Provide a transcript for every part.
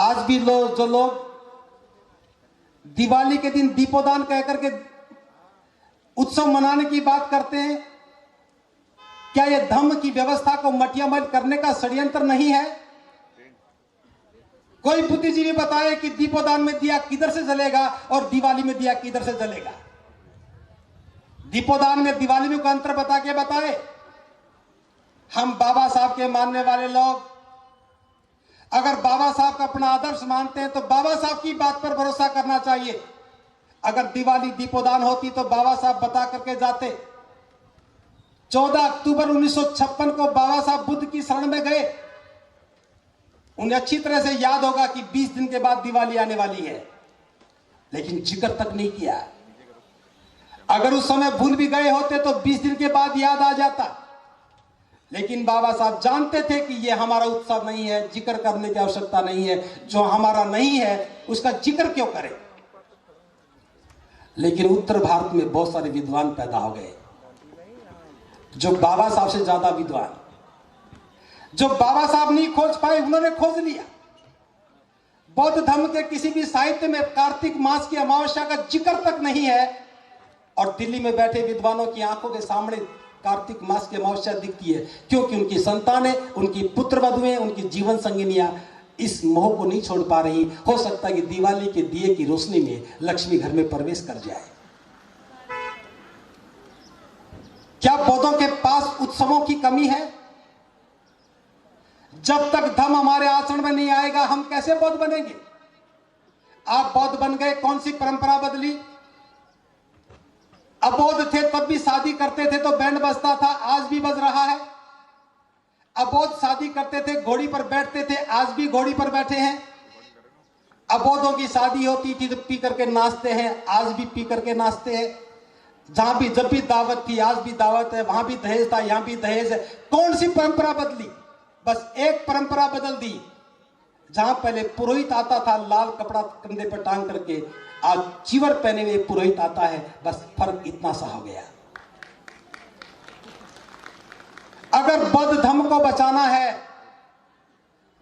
आज भी जो लोग दिवाली के दिन दीपोदान कह करके उत्सव मनाने की बात करते हैं, क्या यह धम्म की व्यवस्था को मटियामल करने का षड्यंत्र नहीं है? कोई बुद्धिजीवी बताए कि दीपोदान में दिया किधर से जलेगा और दिवाली में दिया किधर से जलेगा। दीपोदान में दिवाली में कोई अंतर बता के बताए। हम बाबा साहब के मानने वाले लोग अगर बाबा साहब का अपना आदर्श मानते हैं तो बाबा साहब की बात पर भरोसा करना चाहिए। अगर दिवाली दीपोदान होती तो बाबा साहब बता करके जाते। 14 अक्टूबर 1956 को बाबा साहब बुद्ध की शरण में गए। उन्हें अच्छी तरह से याद होगा कि 20 दिन के बाद दिवाली आने वाली है, लेकिन जिक्र तक नहीं किया। अगर उस समय भूल भी गए होते तो 20 दिन के बाद याद आ जाता, लेकिन बाबा साहब जानते थे कि यह हमारा उत्सव नहीं है, जिक्र करने की आवश्यकता नहीं है। जो हमारा नहीं है उसका जिक्र क्यों करें। लेकिन उत्तर भारत में बहुत सारे विद्वान पैदा हो गए जो बाबा साहब से ज्यादा विद्वान, जो बाबा साहब नहीं खोज पाए उन्होंने खोज लिया। बौद्ध धर्म के किसी भी साहित्य में कार्तिक मास की अमावस्या का जिक्र तक नहीं है, और दिल्ली में बैठे विद्वानों की आंखों के सामने कार्तिक मास की अमावस्या दिखती है, क्योंकि उनकी संतानें, उनकी पुत्र वधुएं, उनकी जीवन संगिनियां इस मोह को नहीं छोड़ पा रही। हो सकता है कि दिवाली के दिए की रोशनी में लक्ष्मी घर में प्रवेश कर जाए। क्या बौद्धों के पास उत्सवों की कमी है? जब तक धम्म हमारे आचरण में नहीं आएगा हम कैसे बौद्ध बनेंगे? आप बौद्ध बन गए, कौन सी परंपरा बदली? अबौद्ध थे तब भी शादी करते थे तो बैंड बजता था, आज भी बज रहा है। अबौद्ध शादी करते थे, घोड़ी पर बैठते थे, आज भी घोड़ी पर बैठे हैं। अबौद्धों की शादी होती थी तो पी करके नाचते हैं, आज भी पी करके नाचते हैं। जहां भी जब भी दावत थी आज भी दावत है, वहां भी दहेज था यहां भी दहेज है। कौन सी परंपरा बदली? बस एक परंपरा बदल दी। जहां पहले पुरोहित आता था लाल कपड़ा कंधे पर टांग करके, आज चीवर पहने हुए पुरोहित आता है। बस फर्क इतना सा हो गया। अगर बौद्ध धर्म को बचाना है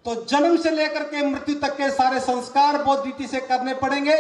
तो जन्म से लेकर के मृत्यु तक के सारे संस्कार बौद्ध रीति से करने पड़ेंगे।